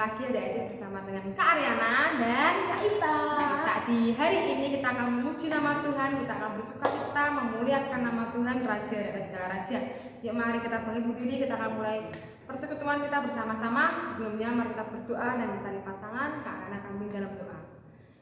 lagi adik-adik bersama dengan Kak Ariana dan Kak Ita. Di hari ini kita akan memuji nama Tuhan, kita akan bersukacita memuliakan nama Tuhan, Raja dari segala raja. Yuk mari kita bangkit berdiri, kita akan mulai persekutuan kita bersama-sama. Sebelumnya mari kita berdoa dan kita lipat tangan Kak Ariana kami dalam doa.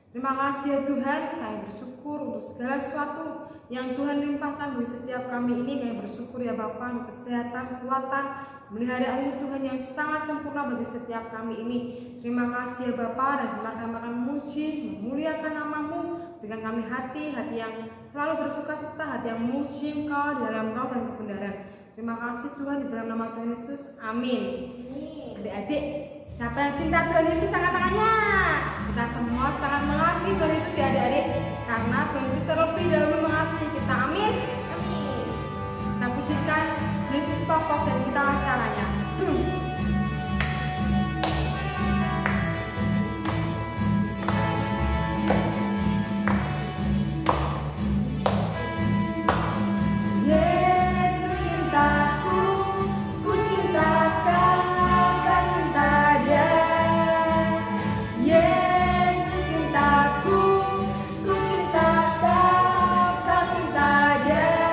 Terima kasih ya Tuhan, kami bersyukur untuk segala sesuatu yang Tuhan limpahkan bagi setiap kami ini. Kami bersyukur ya Bapa untuk kesehatan, kekuatan, pemeliharaan Tuhan yang sangat sempurna bagi setiap kami ini. Terima kasih ya Bapa, dan sebentar kami akan memuji, memuliakan nama-Mu, dengan kami hati yang selalu bersukacita, hati yang memuji Engkau di dalam roh dan kebenaran. Terima kasih Tuhan, di dalam nama Tuhan Yesus, amin. Adik-adik, siapa yang cinta Tuhan Yesus angkat tangannya? Kita semua sangat mengasihi Tuhan Yesus ya adik-adik, karena Tuhan Yesus terlebih dahulu mengasihi kita, amin. Kita pujikan Yesus pokok dan kita caranya. Cintaku, ku cinta kau, kau cinta dia.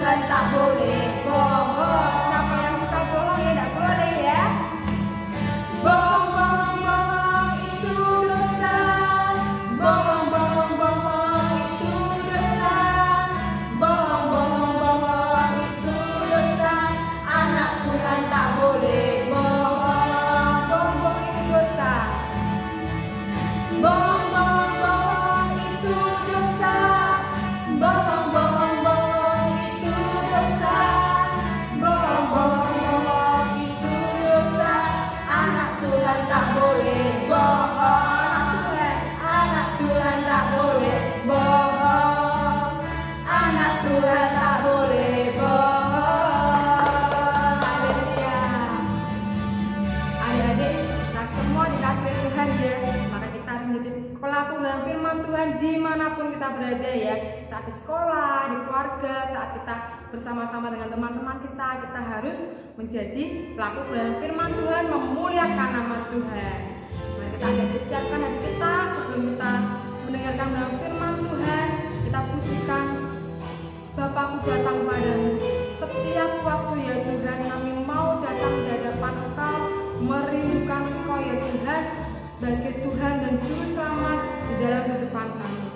Tuhan tak boleh bohong. Siapa yang suka bohong ya tak boleh ya. Bohong, bohong, bohong itu dosa. Bohong, bohong, bohong itu dosa. Bohong, bohong, bohong itu dosa. Anak Tuhan tak boleh bohong. Bohong, bohong itu dosa. Bohong, bohong, bohong itu dosa. Bohong, bohong, bohong itu dosa. Bohong, bohong, bohong itu dosa. Anak Tuhan tak boleh bohong. Anak Tuhan tak boleh bohong. Anak Tuhan tak boleh bohong. Haleluya. Adik-adik, kita semua dikasih Tuhan ya. Maka kita harus menjadi pelaku dalam firman Tuhan dimanapun kita berada ya. Saat di sekolah, di keluarga, saat kita bersama-sama dengan teman-teman kita harus menjadi pelaku dalam firman Tuhan, memuliakan nama Tuhan. Mari kita akan siapkan hati kita sebelum kita mendengarkan dalam firman Tuhan. Kita pujikan Bapakku datang padamu. Setiap waktu ya Tuhan, kami mau datang di hadapan Engkau, merindukan Engkau ya Tuhan sebagai Tuhan dan Juru Selamat di dalam kehidupan kami.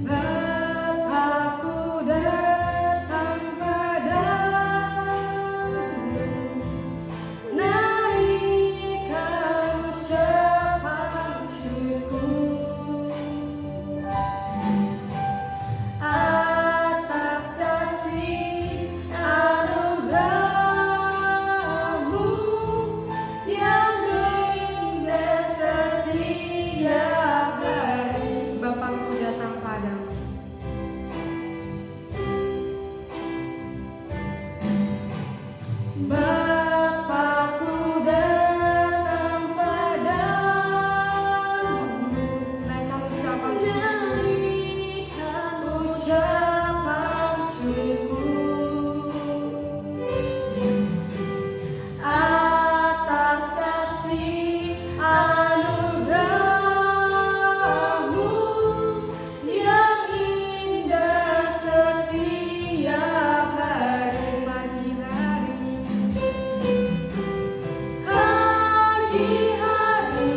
Bapakku datang padamu, naikkan ucapan syukur atas kasih anugerah-Mu yang indah setiap hari. Bapakku datang padamu. Bapakku datang padamu, naikkan ucapan syukur atas kasih anugerah-Mu yang indah setiap hari. Pagi-hari,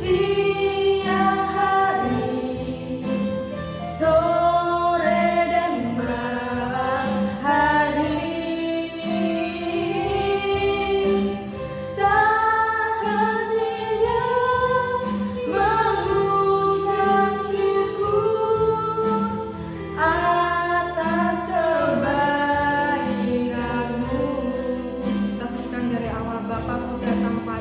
siang hari, sore dan malam hari, tak hentinya mengucap syukur atas kebaikan-Mu. Kita pujikan dari awal. Bapakku datang padamu.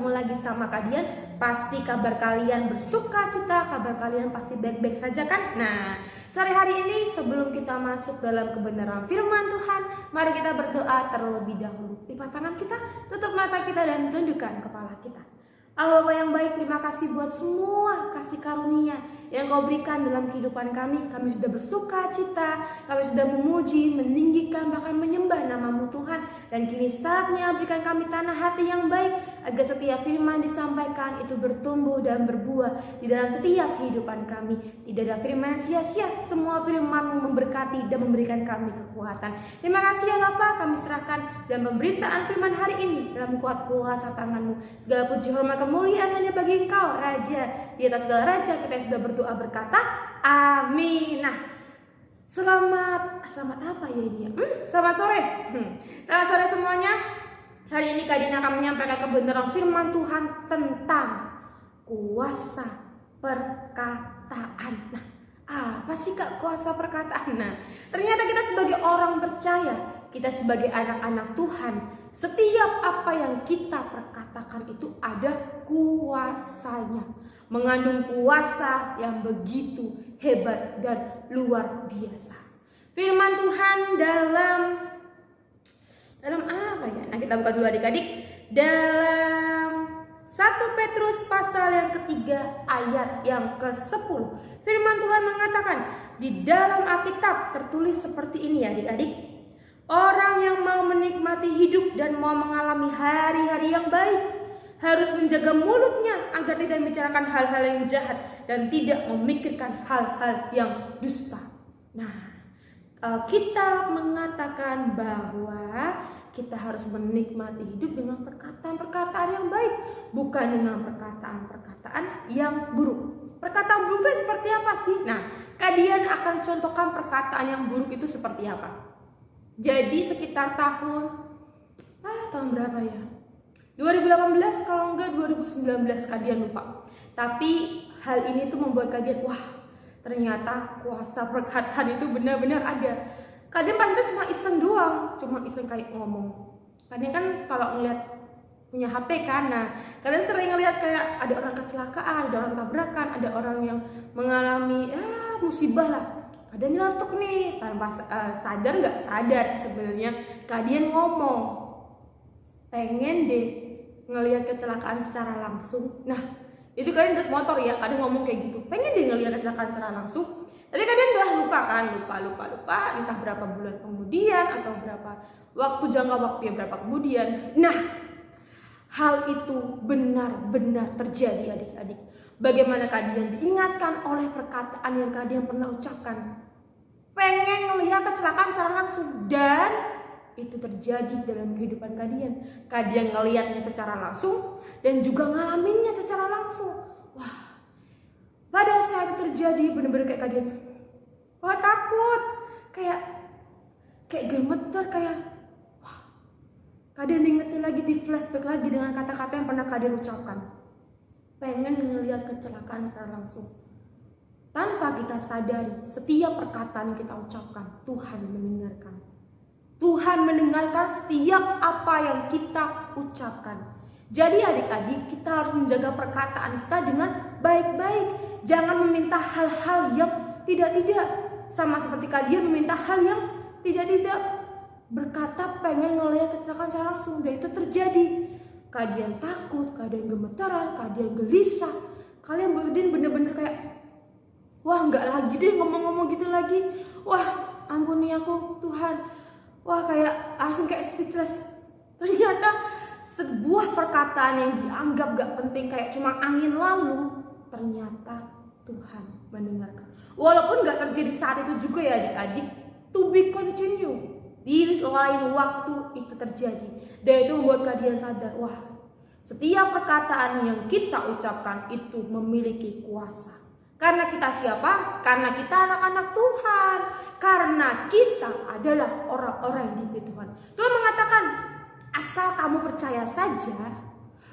ketemu lagi sama kalian. Pasti kabar kalian bersuka cita, kabar kalian pasti baik-baik saja kan? Nah, sore hari ini sebelum kita masuk dalam kebenaran firman Tuhan, mari kita berdoa terlebih dahulu. Lipat tangan kita, tutup mata kita dan tundukkan kepala kita. Allah Bapa yang baik, terima kasih buat semua kasih karunia yang Kau berikan dalam kehidupan kami. Kami sudah bersuka cita, kami sudah memuji, meninggikan, bahkan menyembah nama-Mu Tuhan. Dan kini saatnya berikan kami tanah hati yang baik, agar setiap firman disampaikan itu bertumbuh dan berbuah di dalam setiap kehidupan kami. Tidak ada firman sia-sia, semua firman-Mu memberkati dan memberikan kami kekuatan. Terima kasih ya Bapa, kami serahkan dalam pemberitaan firman hari ini dalam kuat kuasa tangan-Mu. Segala puji hormat kemuliaan hanya bagi Engkau, Raja. Di atas segala raja kita sudah berdoa berkata, amin. Nah, selamat apa ya ini ya? Selamat sore. Selamat sore semuanya. Hari ini Kak Dina akan menyampaikan kebenaran firman Tuhan tentang kuasa perkataan. Nah, apa sih Kak kuasa perkataan? Nah, ternyata kita sebagai orang percaya, kita sebagai anak-anak Tuhan, setiap apa yang kita perkatakan itu ada kuasanya, mengandung kuasa yang begitu hebat dan luar biasa. Firman Tuhan dalam apa ya? Nah, kita buka dulu adik-adik. Dalam 1 Petrus pasal yang ketiga ayat yang ke-10. Firman Tuhan mengatakan, di dalam Alkitab tertulis seperti ini ya adik-adik. Orang yang mau menikmati hidup dan mau mengalami hari-hari yang baik harus menjaga mulutnya agar tidak membicarakan hal-hal yang jahat dan tidak memikirkan hal-hal yang dusta. Nah, kita mengatakan bahwa kita harus menikmati hidup dengan perkataan-perkataan yang baik, bukan dengan perkataan-perkataan yang buruk. Perkataan buruk itu seperti apa sih? Nah, kalian akan contohkan perkataan yang buruk itu seperti apa. Jadi sekitar tahun berapa ya? 2018 kalau enggak 2019, kalian lupa. Tapi hal ini tuh membuat kalian, wah ternyata kuasa perkataan itu benar-benar ada. Kalian pasti itu cuma iseng doang, cuma iseng kayak ngomong. Kalian kan kalau ngeliat punya HP kan, nah kalian sering ngeliat kayak ada orang kecelakaan, ada orang tabrakan, ada orang yang mengalami musibah lah. Ada nyeletuk nih, tanpa sadar nggak sadar sebenarnya kalian ngomong, pengen deh ngelihat kecelakaan secara langsung. Nah, itu kalian udah motor ya, kalian ngomong kayak gitu, pengen deh ngelihat kecelakaan secara langsung. Tapi kalian udah lupa kan, lupa, entah berapa bulan kemudian atau berapa jangka waktu yang berapa kemudian. Nah, hal itu benar-benar terjadi adik-adik. Bagaimana kalian diingatkan oleh perkataan yang kalian pernah ucapkan, pengen melihat kecelakaan secara langsung, dan itu terjadi dalam kehidupan kalian. Kalian ngelihatnya secara langsung dan juga ngalaminnya secara langsung. Wah, pada saat itu terjadi benar-benar kayak kalian, wah takut, kayak gemeter, kayak wah, kalian ingetin lagi, di flashback lagi dengan kata-kata yang pernah kalian ucapkan. Pengen melihat kecelakaan secara langsung. Tanpa kita sadari, setiap perkataan yang kita ucapkan, Tuhan mendengarkan. Tuhan mendengarkan setiap apa yang kita ucapkan. Jadi adik-adik, kita harus menjaga perkataan kita dengan baik-baik. Jangan meminta hal-hal yang tidak-tidak. Sama seperti kalian meminta hal yang tidak-tidak. Berkata pengen ngelihat kecelakaan secara langsung, dan itu terjadi. Kalian takut, kalian gemeteran, kalian gelisah, kalian bener-bener kayak, wah nggak lagi deh ngomong-ngomong gitu lagi, wah ampuni aku Tuhan, wah kayak langsung kayak speechless. Ternyata sebuah perkataan yang dianggap gak penting, kayak cuma angin lalu, ternyata Tuhan mendengarkan. Walaupun gak terjadi saat itu juga ya adik-adik, to be continue. Di lain waktu itu terjadi, dan itu membuat kalian sadar, wah setiap perkataan yang kita ucapkan itu memiliki kuasa. Karena kita siapa? Karena kita anak-anak Tuhan. Karena kita adalah orang-orang yang dipilih Tuhan. Tuhan mengatakan, asal kamu percaya saja,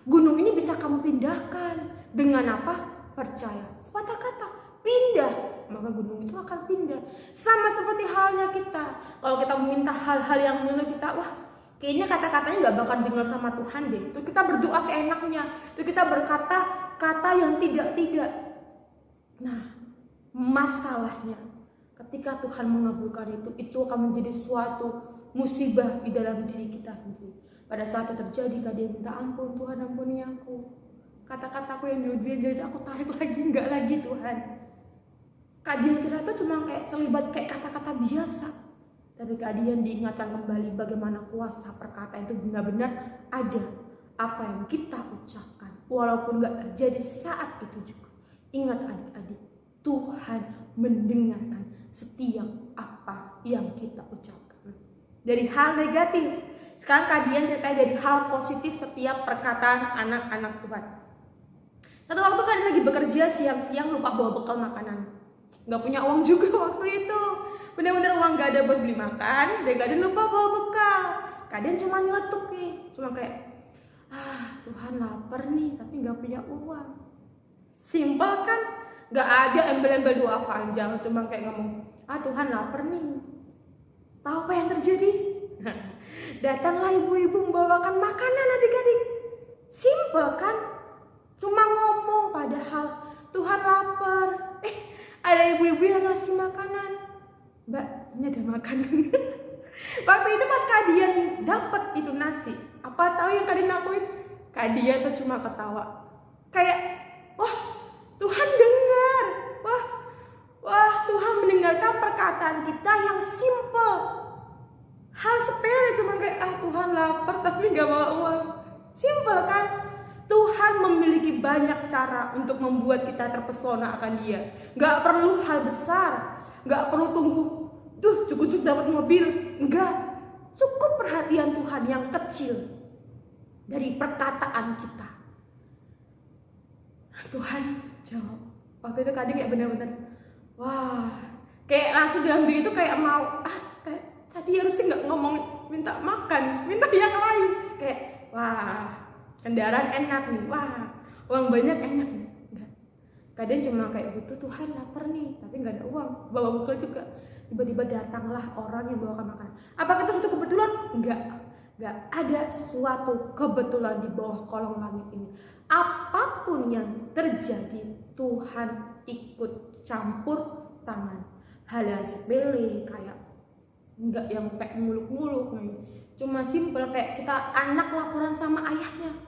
gunung ini bisa kamu pindahkan. Dengan apa? Percaya. Sepatah kata, pindah, maka gunung itu akan pindah. Sama seperti halnya kita. Kalau kita meminta hal-hal yang menurut kita, wah kayaknya kata-katanya nggak bakal dengar sama Tuhan deh. Tuh kita berdoa seenaknya, tuh kita berkata kata yang tidak. Nah, masalahnya ketika Tuhan mengabulkan itu akan menjadi suatu musibah di dalam diri kita sendiri. Pada saat itu terjadi, Kak dia minta ampun, Tuhan ampuni aku. Kata-kataku yang dulu dia aku tarik lagi, enggak lagi Tuhan. Kak Dian kira itu cuma kayak selibat kayak kata-kata biasa. Tapi Kak Dian diingatkan kembali bagaimana kuasa perkataan itu benar-benar ada. Apa yang kita ucapkan, walaupun enggak terjadi saat itu juga. Ingat adik-adik, Tuhan mendengarkan setiap apa yang kita ucapkan. Dari hal negatif, sekarang Kak Dian ceritain dari hal positif setiap perkataan anak-anak Tuhan. Satu waktu Kak Dian lagi bekerja siang-siang lupa bawa bekal makanan. Gak punya uang juga waktu itu. Bener-bener uang gak ada buat beli makan, dan Kak Dian lupa bawa bekal. Kak Dian cuma nyeletuk nih, cuma kayak Tuhan lapar nih tapi gak punya uang. Simpel kan? Gak ada embel-embel doa panjang, cuma kayak ngomong Tuhan lapar nih. Tahu apa yang terjadi? Datanglah ibu-ibu membawakan makanan adik-adik. Simpel kan? Cuma ngomong padahal Tuhan lapar. Ada ibu-ibu yang ngasih makanan. Mbak, ini ada makanan. Waktu itu pas Kak Dian dapat itu nasi, apa tahu yang Kak Dian lakuin? Kak Dian tuh cuma ketawa. Kayak, wah Tuhan dengar. Wah Tuhan mendengarkan perkataan kita yang simple. Hal sepele cuma kayak Tuhan lapar tapi gak bawa uang. Simple kan? Tuhan memiliki banyak cara untuk membuat kita terpesona akan Dia. Gak perlu hal besar, gak perlu tunggu cukup dapat mobil. Enggak, cukup perhatian Tuhan yang kecil dari perkataan kita. Tuhan jawab. Waktu itu kadang kayak benar-benar kayak langsung dalam diri itu kayak mau kayak tadi harusnya nggak ngomong minta makan, minta yang lain. Kayak kendaraan enak nih, uang banyak enak nih. Enggak. Kadang cuma kayak butuh Tuhan lapar nih, tapi nggak ada uang, bawa bekal juga. Tiba-tiba datanglah orang yang bawakan makanan. Apakah itu suatu kebetulan? Enggak ada suatu kebetulan di bawah kolong langit ini. Apapun yang terjadi, Tuhan ikut campur tangan. Hal yang sepele kayak enggak yang kayak muluk-muluk nih. Cuma simpel kayak kita anak laporan sama ayahnya.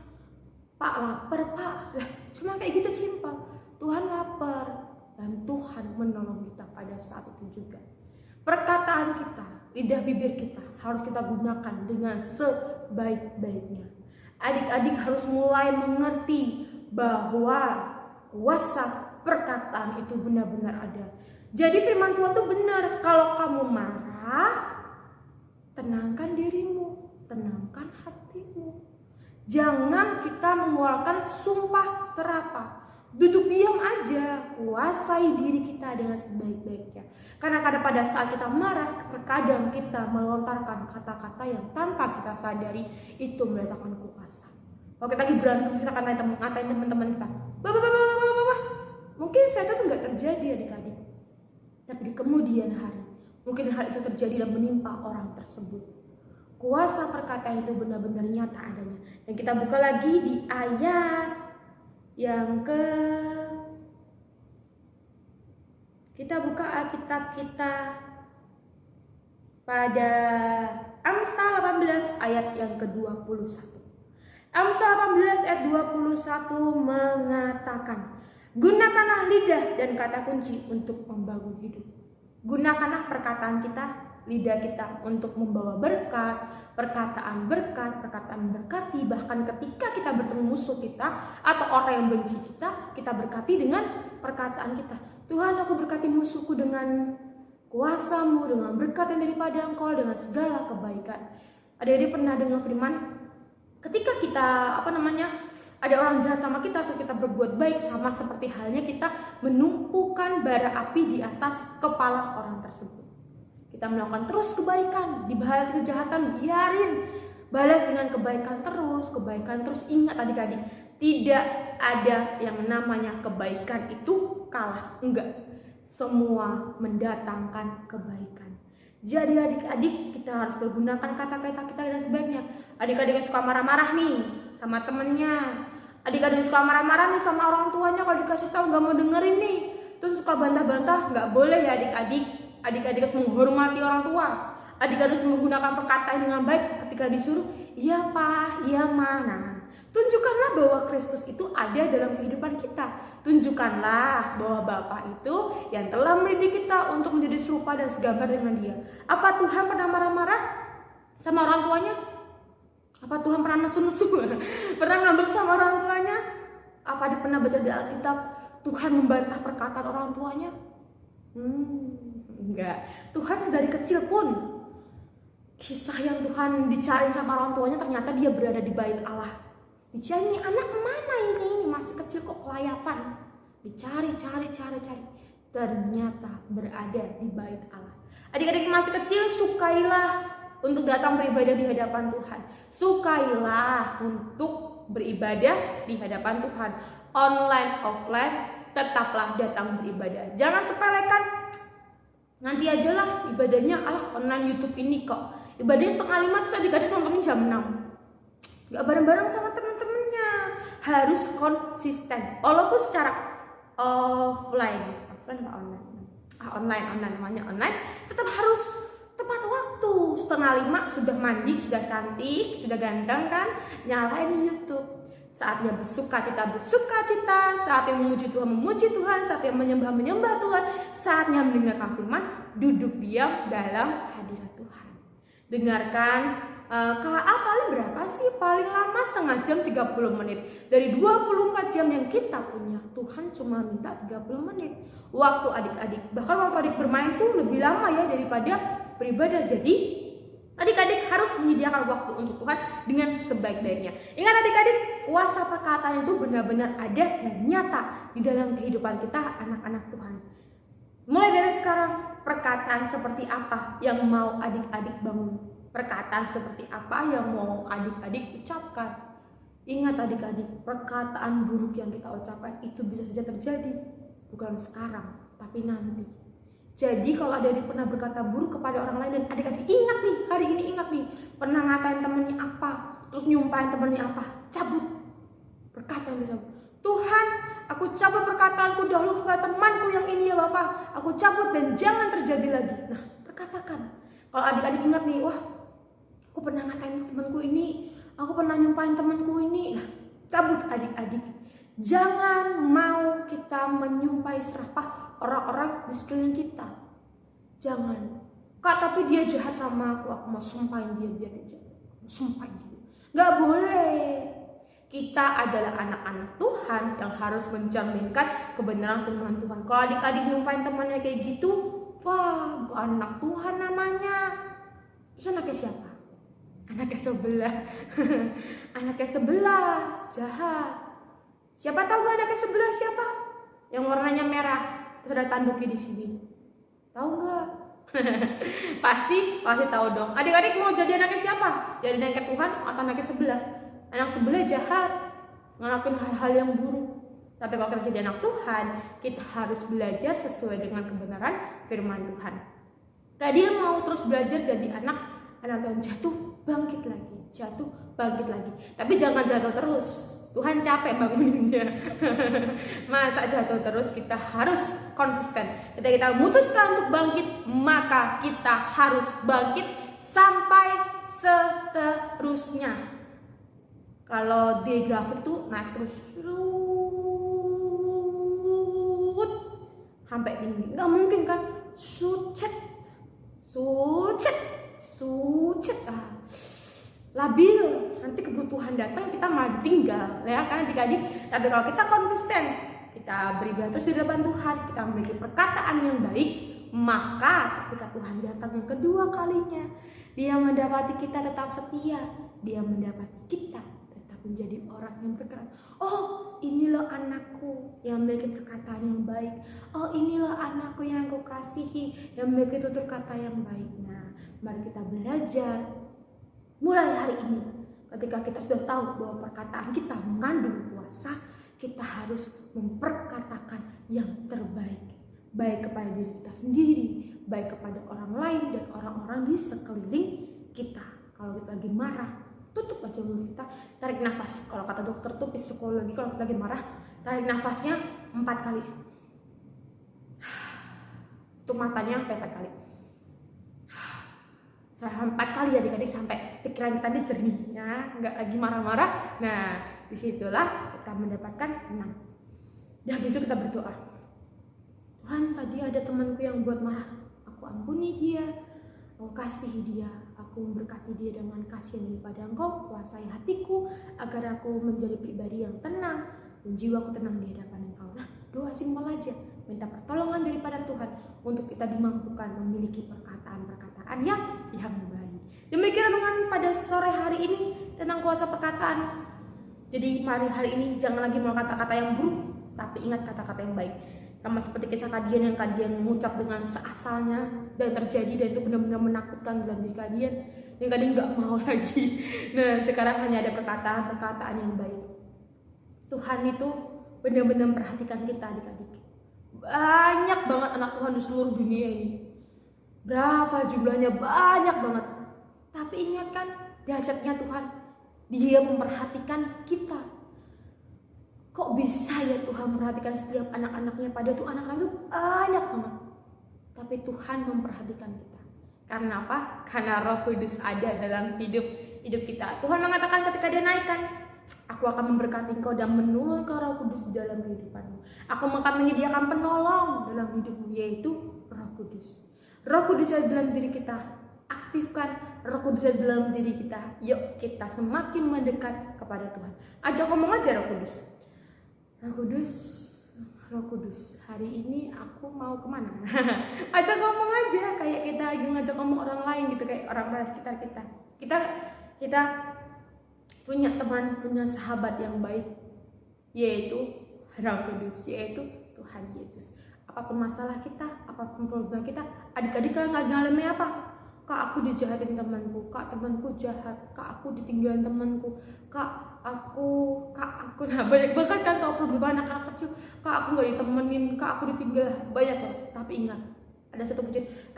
Pak lapar pak. Lah, cuma kayak gitu simpel. Tuhan lapar dan Tuhan menolong kita pada saat itu juga. Perkataan kita, lidah bibir kita harus kita gunakan dengan sebaik-baiknya. Adik-adik harus mulai mengerti bahwa kuasa perkataan itu benar-benar ada. Jadi firman Tuhan itu benar. Kalau kamu marah, tenangkan dirimu, tenangkan hatimu. Jangan kita mengeluarkan sumpah serapah. Duduk diam aja, kuasai diri kita dengan sebaik-baiknya. Karena kadang pada saat kita marah, terkadang kita melontarkan kata-kata yang tanpa kita sadari itu mendatangkan kuasa. Kalau kita lagi berantem, kita ngatain teman-teman kita, mungkin saat itu nggak terjadi adik-adik, tapi di kemudian hari mungkin hal itu terjadi dan menimpa orang tersebut. Kuasa perkataan itu benar-benar nyata adanya. Dan kita buka lagi di ayat yang kita buka Alkitab kita pada Amsal 18 ayat yang ke-21. Amsal 18 ayat 21 mengatakan, gunakanlah lidah dan kata kunci untuk membangun hidup. Gunakanlah perkataan kita, lidah kita untuk membawa berkat, perkataan berkati. Bahkan ketika kita bertemu musuh kita atau orang yang benci kita, kita berkati dengan perkataan kita. Tuhan, aku berkati musuhku dengan kuasa-Mu, dengan berkat yang daripada Engkau, dengan segala kebaikan. Adik-adik pernah dengar firman, ketika kita ada orang jahat sama kita atau kita berbuat baik, sama seperti halnya kita menumpukan bara api di atas kepala orang tersebut. Kita melakukan terus kebaikan, dibalas kejahatan, biarin. Balas dengan kebaikan terus. Ingat adik-adik, tidak ada yang namanya kebaikan itu kalah. Enggak. Semua mendatangkan kebaikan. Jadi adik-adik, kita harus pergunakan kata-kata kita dengan sebaiknya. Adik-adik yang suka marah-marah nih sama temennya, adik-adik yang suka marah-marah nih sama orang tuanya, kalau dikasih tahu nggak mau dengerin nih, terus suka bantah-bantah, nggak boleh ya adik-adik. Adik-adik harus menghormati orang tua. Adik-adik harus menggunakan perkataan dengan baik ketika disuruh, iya pak, iya ma. Nah, tunjukkanlah bahwa Kristus itu ada dalam kehidupan kita. Tunjukkanlah bahwa Bapa itu yang telah mendidik kita untuk menjadi serupa dan segambar dengan Dia. Apa Tuhan pernah marah-marah sama orang tuanya? Apa Tuhan pernah nesu-nesu? Pernah ngambek sama orang tuanya? Apa dia pernah baca di Alkitab Tuhan membantah perkataan orang tuanya? Enggak. Tuhan sedari kecil pun, kisah yang Tuhan dicariin sama orang tuanya, ternyata dia berada di bait Allah. Dicari, anak kemana ini? Masih kecil kok kelayapan. Dicari. Ternyata berada di bait Allah. Adik-adik masih kecil, sukailah untuk datang beribadah di hadapan Tuhan. Sukailah untuk beribadah di hadapan Tuhan. Online, offline, tetaplah datang beribadah. Jangan sepelekan, nanti aja lah ibadahnya, online YouTube ini kok. Ibadahnya 4:30, terus adik-adik nontonnya jam 6. Gak bareng-bareng sama temen-temennya. Harus konsisten, walaupun secara offline apa online namanya online, tetap harus tepat waktu. 4:30 sudah mandi, sudah cantik, sudah ganteng kan, nyalain YouTube. Saatnya bersukacita, saatnya memuji Tuhan, saatnya menyembah Tuhan, saatnya mendengarkan firman, duduk diam dalam hadirat Tuhan. Dengarkan. KA paling berapa sih? Paling lama setengah jam, 30 menit. Dari 24 jam yang kita punya, Tuhan cuma minta 30 menit. Waktu adik-adik, bahkan waktu adik bermain tuh lebih lama ya daripada beribadah. Jadi adik-adik harus menyediakan waktu untuk Tuhan dengan sebaik-baiknya. Ingat adik-adik, kuasa perkataan itu benar-benar ada dan nyata di dalam kehidupan kita anak-anak Tuhan. Mulai dari sekarang, perkataan seperti apa yang mau adik-adik bangun? Perkataan seperti apa yang mau adik-adik ucapkan? Ingat adik-adik, perkataan buruk yang kita ucapkan itu bisa saja terjadi, bukan sekarang, tapi nanti. Jadi kalau adik-adik pernah berkata buruk kepada orang lain dan adik-adik ingat nih, hari ini ingat nih, pernah ngatain temennya apa, terus nyumpahin temennya apa, cabut perkataan itu. Tuhan, aku cabut perkataanku dahulu kepada temanku yang ini ya Bapak, aku cabut dan jangan terjadi lagi. Nah, perkatakan. Kalau adik-adik ingat nih, wah, aku pernah ngatain temanku ini, aku pernah nyumpahin temanku ini. Nah, cabut adik-adik. Jangan mau kita menyumpahi serapah orang-orang di sekeliling kita. Jangan. Kak, tapi dia jahat sama aku mau sumpahin dia, biar dia jahat. Sumpahin dia. Gak boleh. Kita adalah anak-anak Tuhan yang harus mencerminkan kebenaran firman Tuhan. Kalau adik-adik nyumpahin temannya kayak gitu, wah, bukan anak Tuhan namanya. Terus anaknya siapa? Anaknya sebelah. Anaknya sebelah jahat. Siapa tahu gak anaknya sebelah siapa? Yang warnanya merah, terus ada tanduknya di sini. Tahu gak? pasti tahu dong. Adik-adik mau jadi anaknya siapa? Jadi anaknya Tuhan atau anaknya sebelah? Anak sebelah jahat, ngelakuin hal-hal yang buruk. Tapi kalau kita jadi anak Tuhan, kita harus belajar sesuai dengan kebenaran firman Tuhan. Tadi mau terus belajar jadi anak yang jatuh, bangkit lagi. Tapi jangan jatuh terus. Tuhan capek banguninnya. Masa jatuh terus? Kita harus konsisten. Ketika kita memutuskan untuk bangkit, maka kita harus bangkit sampai seterusnya. Kalau di grafik tuh naik terus sampai tinggi. Nggak mungkin kan? Sucet. Labil, nanti kebutuhan datang kita malah ditinggal ya kan adik-adik. Tapi kalau kita konsisten, kita beribadah terus di depan Tuhan, kita memiliki perkataan yang baik, maka ketika Tuhan datang yang kedua kalinya, Dia mendapati kita tetap setia, Dia mendapati kita tetap menjadi orang yang berkenan. Oh, inilah anakku yang memiliki perkataan yang baik. Oh, inilah anakku yang aku kasihi, yang memiliki tutur kata yang baik. Nah, mari kita belajar mulai hari ini. Ketika kita sudah tahu bahwa perkataan kita mengandung kuasa, kita harus memperkatakan yang terbaik, baik kepada diri kita sendiri, baik kepada orang lain dan orang-orang di sekeliling kita. Kalau kita lagi marah, tutup aja mulut kita, tarik nafas. Kalau kata dokter tuh psikologi, kalau kita lagi marah, tarik nafasnya 4 kali. Tutup matanya sampai 4 kali. 4 kali ya adik-adik sampai pikiran kita ini jernih ya, nggak lagi marah-marah. Nah, disitulah kita mendapatkan tenang. Dan habis itu kita berdoa. Tuhan, tadi ada temanku yang buat marah, aku ampuni dia, aku kasihi dia, aku memberkati dia dengan kasih yang daripada Engkau, kuasai hatiku agar aku menjadi pribadi yang tenang dan jiwaku tenang di hadapan Engkau. Nah, doa simpel aja, minta pertolongan daripada Tuhan untuk kita dimampukan memiliki perkataan-perkataan yang baik. Demikian dengan pada sore hari ini tentang kuasa perkataan. Jadi mari hari ini jangan lagi mau kata-kata yang buruk, tapi ingat kata-kata yang baik. Sama seperti kisah Kadian yang Kadian mengucap dengan seasalnya dan terjadi, dan itu benar-benar menakutkan dalam diri Kadian. Yang Kadian nggak mau lagi. Nah, sekarang hanya ada perkataan-perkataan yang baik. Tuhan itu benar-benar memperhatikan kita adik-adik. Banyak banget anak Tuhan di seluruh dunia ini. Berapa jumlahnya? Banyak banget. Tapi ingat kan, dahsyatnya Tuhan, Dia memperhatikan kita. Kok bisa ya Tuhan memperhatikan setiap anak-anaknya? Padahal tuh anak-anak itu banyak banget. Tapi Tuhan memperhatikan kita. Karena apa? Karena Roh Kudus ada dalam hidup kita. Tuhan mengatakan ketika Dia naikkan, aku akan memberkati engkau dan menurunkan Roh Kudus dalam kehidupanmu. Aku akan menyediakan penolong dalam hidupmu, yaitu Roh Kudus. Roh Kudus ada dalam diri kita. Aktifkan Roh Kudus ada dalam diri kita. Yuk kita semakin mendekat kepada Tuhan. Ajak ngomong aja Roh Kudus. Roh Kudus, Roh Kudus, hari ini aku mau kemana? Ajak ngomong aja, kayak kita lagi ngajak ngomong orang lain gitu, kayak orang-orang sekitar kita. Kita punya teman, punya sahabat yang baik, yaitu Roh Kudus, yaitu Tuhan Yesus. Apapun masalah kita, apapun problem kita, adik-adik kalian nggak ngalami apa? Kak, aku dijahatin temanku, kak temanku jahat, kak aku ditinggalin temanku, kak aku, nah banyak banget kan tau problem anak-anak kecil, kak aku nggak ditemenin, kak aku ditinggal, banyak banget. Tapi ingat,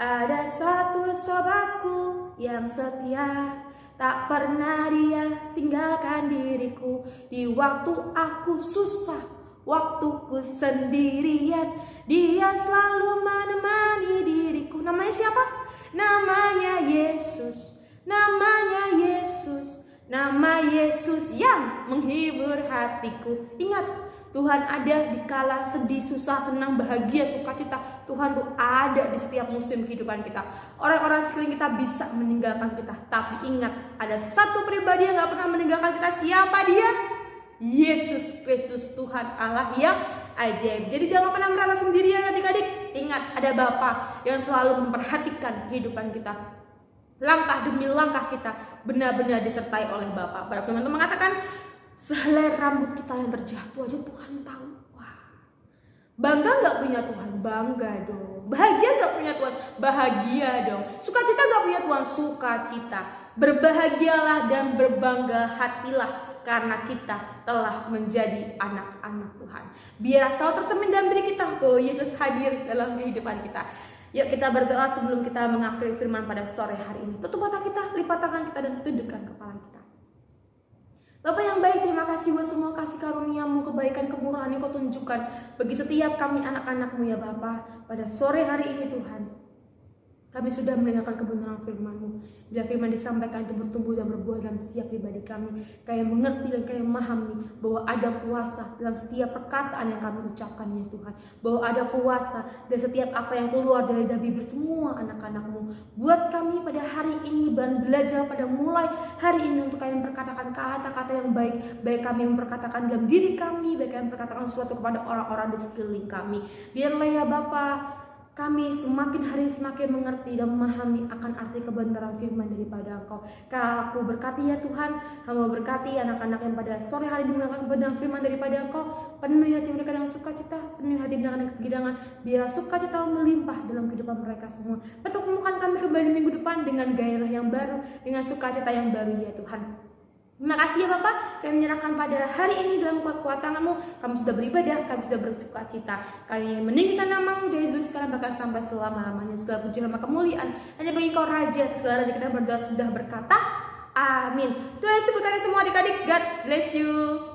ada satu sobatku yang setia, tak pernah dia tinggalkan diriku di waktu aku susah, waktuku sendirian, dia selalu menemani diriku. Namanya siapa? Namanya Yesus. Namanya Yesus. Nama Yesus yang menghibur hatiku. Ingat, Tuhan ada di kala sedih, susah, senang, bahagia, sukacita. Tuhan tuh ada di setiap musim kehidupan kita. Orang-orang sekeliling kita bisa meninggalkan kita, tapi ingat, ada satu pribadi yang gak pernah meninggalkan kita. Siapa dia? Yesus Kristus, Tuhan Allah yang ajaib. Jadi jangan pernah merasa sendirian adik-adik. Ingat, ada Bapa yang selalu memperhatikan kehidupan kita. Langkah demi langkah kita benar-benar disertai oleh Bapa. Pada firman Tuhan mengatakan, sehelai rambut kita yang terjatuh aja Tuhan tahu. Wah, bangga gak punya Tuhan? Bangga dong. Bahagia gak punya Tuhan? Bahagia dong. Sukacita gak punya Tuhan? Sukacita. Berbahagialah dan berbangga hatilah karena kita telah menjadi anak-anak Tuhan. Biar selalu tercermin dalam diri kita, oh Yesus hadir dalam kehidupan kita. Yuk kita berdoa sebelum kita mengakhiri firman pada sore hari ini. Tutup mata kita, lipat tangan kita, dan tundukkan kepala kita. Bapa yang baik, terima kasih buat semua kasih karunia-Mu, kebaikan, kemurahan yang Kau tunjukkan bagi setiap kami anak-anak-Mu ya Bapa. Pada sore hari ini Tuhan, kami sudah mendengarkan kebenaran firman-Mu. Bila firman disampaikan itu bertumbuh dan berbuah dalam setiap pribadi kami, kami mengerti dan kami memahami bahwa ada kuasa dalam setiap perkataan yang kami ucapkan ya Tuhan. Bahwa ada kuasa dan setiap apa yang keluar dari bibir semua anak-anak-Mu. Buat kami pada hari ini dan belajar pada mulai hari ini untuk kami memperkatakan kata-kata yang baik. Baik kami memperkatakan dalam diri kami, baik kami memperkatakan sesuatu kepada orang-orang di sekeliling kami. Biarlah ya Bapa, kami semakin hari semakin mengerti dan memahami akan arti kebenaran firman daripada Engkau. Aku berkati ya Tuhan, Hamba berkati anak-anak yang pada sore hari mendengarkan kebenaran firman daripada Engkau. Penuhi hati mereka dengan sukacita, penuhi hati mereka dengan kegirangan. Biar sukacita melimpah dalam kehidupan mereka semua. Pertemukan kami kembali minggu depan dengan gairah yang baru, dengan sukacita yang baru ya Tuhan. Terima kasih ya Bapak, kami menyerahkan pada hari ini dalam kuat-kuat tangan-Mu. Kami sudah beribadah, kami sudah bersuka cita. Kami meninggikan nama-Mu dari dulu sekarang bahkan bahkan sampai selama-lamanya. Segala puji sama kemuliaan hanya bagi Kau Raja. Segala Raja kita berdoa sudah berkata, amin. Tuhan Yesus berkati semua adik-adik. God bless you.